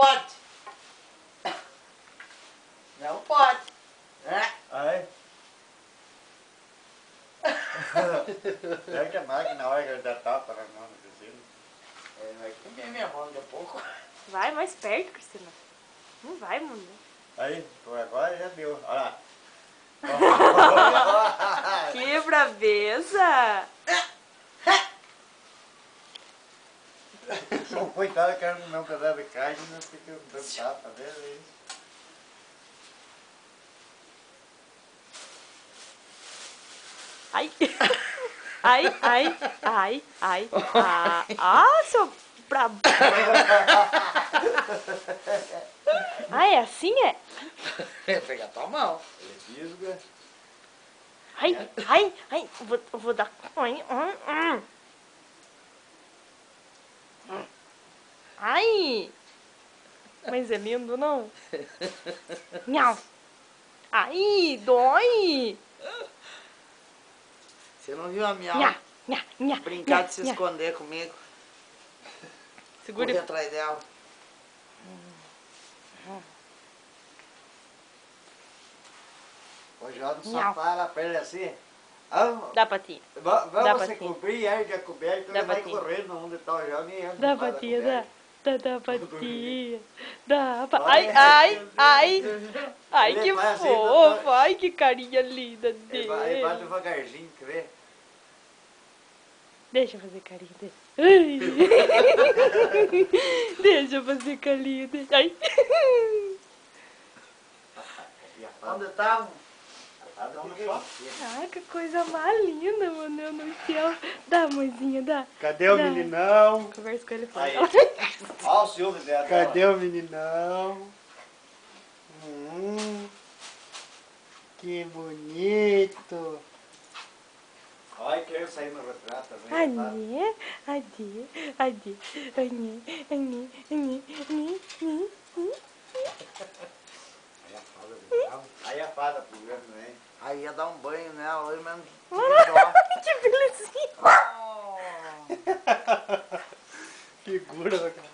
pode. Não pode. Aí. É que a máquina, olha que já tá para a mão do Cristina. Vai comer minha mão daqui a pouco. Vai mais perto, Cristina. Não vai, mano. Aí, por agora já deu. Olha lá. Que braveza! Coitado que era no meu pedaço de carne, não fica dando tapa dele. Ai! Ai, ai, ai, ai. Seu brabo. Ah, é assim, é? Pegar tua mão. Ele fisga. Ai, ai, ai. Vou dar... Ai, ai. Mas é lindo, não? Nhau. Ai, dói. Você não viu a minha Nha, nha, nha, brincar nha, de se nha. esconder comigo? Segure. Correr atrás dela. O Jordan Nhau. só fala pra ele assim. Ah, Dá patinha. vamos Dá se patinha. cobrir, aí já coberto, Dá ele vai patinha. correndo onde tá o Jordan e entra Dá embaixo da patinha, coberta. dá patinha. Dá pa... Olha, Ai, ai. Ai, ele que faz assim, fofo. Ai, que carinha linda Ele vai dele. devagarzinho, quer ver? Deixa eu fazer carinho dele. Ai. Deixa eu fazer carinho dele. Ai. Onde estavam? Estão no shopping. Ai, que coisa mais linda, meu Deus do céu. Dá, mãezinha, dá. Cadê o Dá. meninão? Conversa com ele Aí. fora. Olha o ciúme dela. Cadê o meninão? Que bonito. Olha, quero sair no retrato também. tá? Anê, adê, adê, anê, anê, anê, anê, anê. Aí a fada pro governo também. Aí ia dar um banho nela hoje mesmo. Que belezinha. Oh. Figura, cara.